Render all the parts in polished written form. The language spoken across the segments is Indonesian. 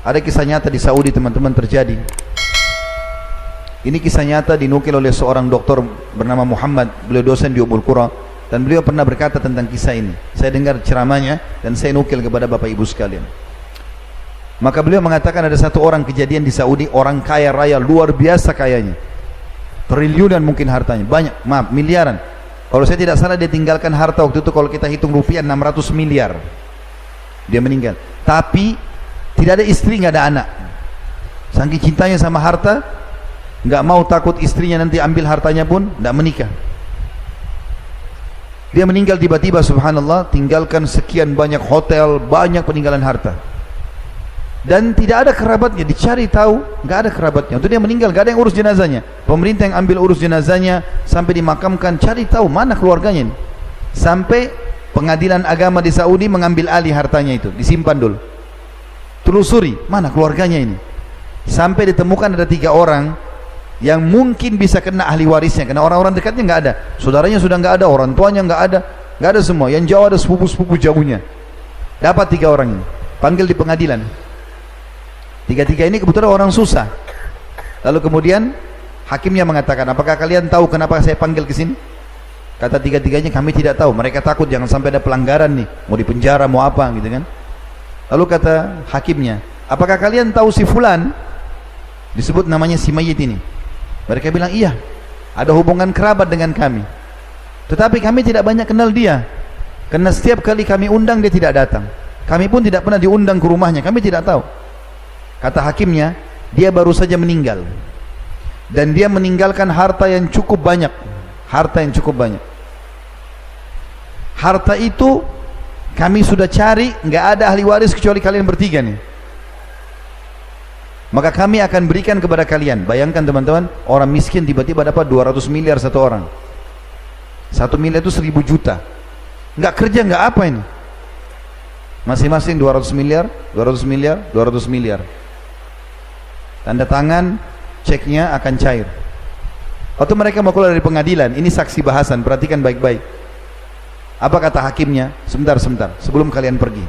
Ada kisah nyata di Saudi teman-teman terjadi. Ini kisah nyata dinukil oleh seorang dokter bernama Muhammad. Beliau dosen di Ummul Qura dan beliau pernah berkata tentang kisah ini. Saya dengar ceramahnya dan saya nukil kepada Bapak Ibu sekalian. Maka beliau mengatakan ada satu orang kejadian di Saudi, orang kaya raya, luar biasa kayanya, triliunan mungkin hartanya, banyak, maaf, miliaran. Kalau saya tidak salah dia tinggalkan harta waktu itu kalau kita hitung rupiah 600 miliar. Dia meninggal, tapi tidak ada istri, nggak ada anak. Saking cintanya sama harta, nggak mau takut istrinya nanti ambil hartanya pun, nggak menikah. Dia meninggal tiba-tiba, subhanallah, tinggalkan sekian banyak hotel, banyak peninggalan harta. Dan tidak ada kerabatnya, dicari tahu, nggak ada kerabatnya. Untuk dia meninggal, nggak ada yang urus jenazahnya. Pemerintah yang ambil urus jenazahnya sampai dimakamkan, cari tahu mana keluarganya ini. Sampai pengadilan agama di Saudi mengambil alih hartanya itu, disimpan dulu. Telusuri, mana keluarganya ini. Sampai ditemukan ada 3 orang yang mungkin bisa kena ahli warisnya, karena orang-orang dekatnya nggak ada, saudaranya sudah nggak ada, orang tuanya nggak ada semua. Yang jauh ada sepupu-sepupu jauhnya. Dapat 3 orang ini, panggil di pengadilan. 3 ini kebetulan orang susah. Lalu kemudian hakimnya mengatakan, apakah kalian tahu kenapa saya panggil ke sini? Kata 3-nya, kami tidak tahu. Mereka takut jangan sampai ada pelanggaran nih, mau dipenjara, mau apa gitu kan. Lalu kata hakimnya, apakah kalian tahu si fulan? Disebut namanya si mayit ini. Mereka bilang, iya, ada hubungan kerabat dengan kami. Tetapi kami tidak banyak kenal dia, karena setiap kali kami undang dia tidak datang. Kami pun tidak pernah diundang ke rumahnya, kami tidak tahu. Kata hakimnya, dia baru saja meninggal dan dia meninggalkan harta yang cukup banyak. Harta itu kami sudah cari, nggak ada ahli waris kecuali kalian bertiga nih. Maka kami akan berikan kepada kalian. Bayangkan teman-teman, orang miskin tiba-tiba dapat 200 miliar satu orang. 1 miliar itu 1000 juta. Nggak kerja, nggak apa ini. Masing-masing 200 miliar, 200 miliar, 200 miliar. Tanda tangan, ceknya akan cair. Waktu mereka mau keluar dari pengadilan, ini saksi bahasan, perhatikan baik-baik. Apa kata hakimnya? Sebentar, sebelum kalian pergi,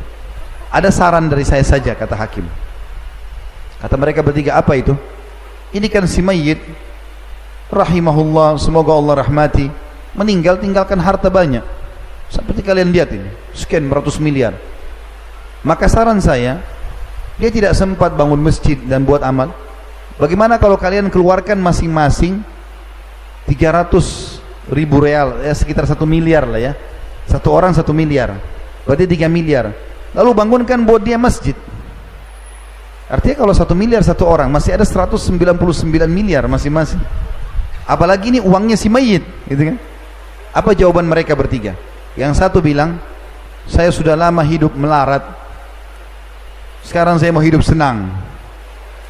ada saran dari saya saja, kata hakim. Kata mereka bertiga, apa itu? Ini kan si mayit, rahimahullah, semoga Allah rahmati, meninggal tinggalkan harta banyak. Seperti kalian lihat ini, sekian ratus miliar. Maka saran saya, dia tidak sempat bangun masjid dan buat amal. Bagaimana kalau kalian keluarkan masing-masing 300.000 real, ya sekitar 1 miliar lah ya. Satu orang 1 miliar, berarti 3 miliar. Lalu bangunkan buat dia masjid. Artinya kalau 1 miliar satu orang, masih ada 199 miliar masing-masing. Apalagi ini uangnya si mayit, gitu kan? Apa jawaban mereka bertiga? Yang satu bilang, saya sudah lama hidup melarat, sekarang saya mau hidup senang.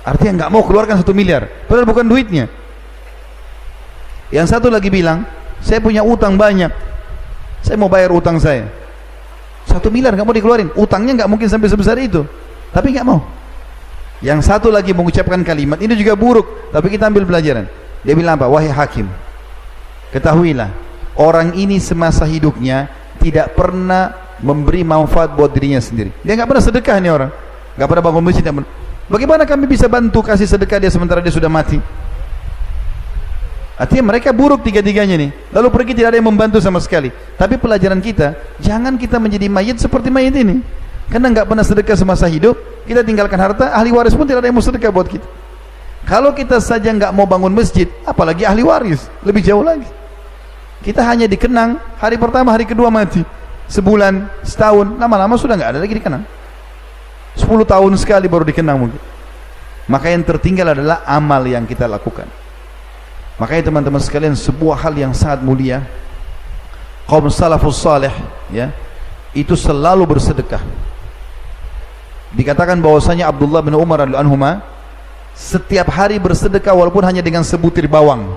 Artinya nggak mau keluarkan 1 miliar, padahal bukan duitnya. Yang satu lagi bilang, saya punya utang banyak, saya mau bayar utang saya. 1 miliar nggak mau dikeluarin, utangnya nggak mungkin sampai sebesar itu, tapi nggak mau. Yang satu lagi mengucapkan kalimat, ini juga buruk, tapi kita ambil pelajaran. Dia bilang apa? Wahai hakim, ketahuilah, orang ini semasa hidupnya tidak pernah memberi manfaat buat dirinya sendiri. Dia nggak pernah sedekah nih orang, nggak pernah bangun masjid. Bagaimana kami bisa bantu kasih sedekah dia sementara dia sudah mati? Artinya mereka buruk 3-nya nih. Lalu pergi tidak ada yang membantu sama sekali. Tapi pelajaran kita, jangan kita menjadi mayit seperti mayit ini. Karena nggak pernah sedekah semasa hidup, kita tinggalkan harta, ahli waris pun tidak ada yang mau sedekah buat kita. Kalau kita saja nggak mau bangun masjid, apalagi ahli waris, lebih jauh lagi. Kita hanya dikenang hari pertama, hari kedua mati. Sebulan, setahun, lama-lama sudah nggak ada lagi dikenang. 10 tahun sekali baru dikenang mungkin. Maka yang tertinggal adalah amal yang kita lakukan. Makanya teman-teman sekalian, sebuah hal yang sangat mulia, kaum salafus salih ya, itu selalu bersedekah. Dikatakan bahwasanya Abdullah bin Umar radhiyallahu anhuma setiap hari bersedekah walaupun hanya dengan sebutir bawang.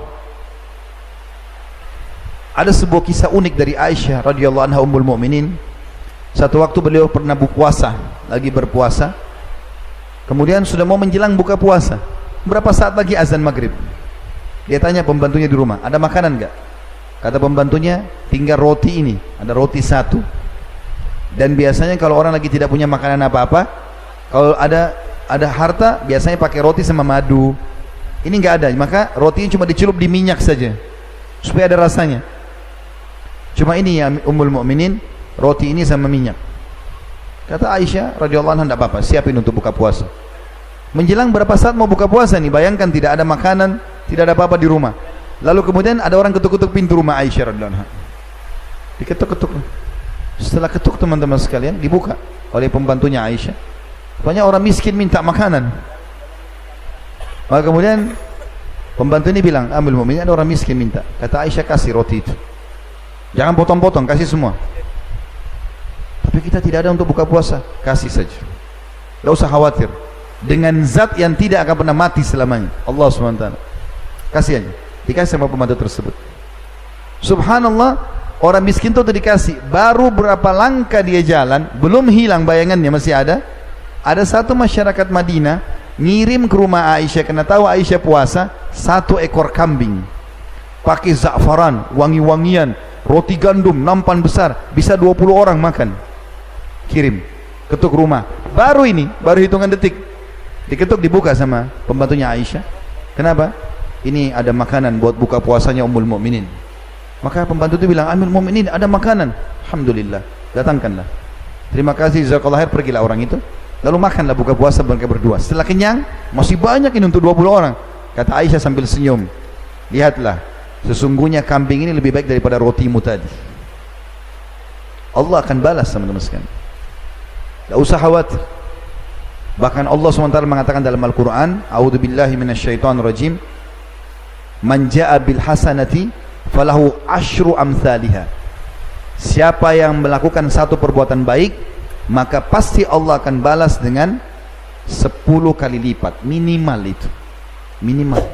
Ada sebuah kisah unik dari Aisyah radhiyallahu anha ummul mukminin. Satu waktu beliau pernah berpuasa, lagi berpuasa. Kemudian sudah mau menjelang buka puasa. Berapa saat lagi azan maghrib. Dia tanya pembantunya di rumah, ada makanan enggak? Kata pembantunya, tinggal roti ini, ada roti 1. Dan biasanya kalau orang lagi tidak punya makanan apa-apa, kalau ada ada harta biasanya pakai roti sama madu. Ini nggak ada, maka rotinya cuma dicelup di minyak saja supaya ada rasanya. Cuma ini ya Ummul Mukminin, roti ini sama minyak. Kata Aisyah radhiyallahu anha, tidak apa-apa, siapin untuk buka puasa. Menjelang berapa saat mau buka puasa nih, bayangkan tidak ada makanan, tidak ada apa-apa di rumah. Lalu kemudian ada orang ketuk-ketuk pintu rumah Aisyah radhiyallahu anha. Diketuk-ketuk. Setelah ketuk teman-teman sekalian, dibuka oleh pembantunya Aisyah. Banyak orang miskin minta makanan. Maka kemudian pembantu ini bilang, Ummul Mukminin, ada orang miskin minta. Kata Aisyah, kasih roti itu. Jangan potong-potong, kasih semua. Tapi kita tidak ada untuk buka puasa, kasih saja. Gak usah khawatir. Dengan zat yang tidak akan pernah mati selamanya, Allah SWT. Kasih aja. Dikasih sama pembantu tersebut. Subhanallah, orang miskin itu dikasih. Baru berapa langkah dia jalan, belum hilang bayangannya, masih ada. Ada satu masyarakat Madinah ngirim ke rumah Aisyah, karena tahu Aisyah puasa, 1 ekor kambing pakai za'faran, wangi-wangian, roti gandum, nampan besar, bisa 20 orang makan. Kirim, ketuk rumah. Baru ini, baru hitungan detik, diketuk, dibuka sama pembantunya Aisyah. Kenapa? Ini ada makanan buat buka puasanya Ummul Mukminin. Maka pembantu itu bilang, Ummul Mukminin, ada makanan. Alhamdulillah, datangkanlah. Terima kasih, jazakallahu khair. Pergilah orang itu, lalu makanlah buka puasa mereka berdua. Setelah kenyang, masih banyak ini untuk 20 orang. Kata Aisyah sambil senyum, lihatlah, sesungguhnya kambing ini lebih baik daripada rotimu tadi. Allah akan balas teman-teman sekalian. Tak usah khawatir. Bahkan Allah SWT mengatakan dalam Al-Quran, A'udzubillahi minasyaitonirrajim, Man ja'a bil hasanati falahu asyru amthaliha. Siapa yang melakukan satu perbuatan baik, maka pasti Allah akan balas dengan 10 kali lipat, minimal itu, minimal.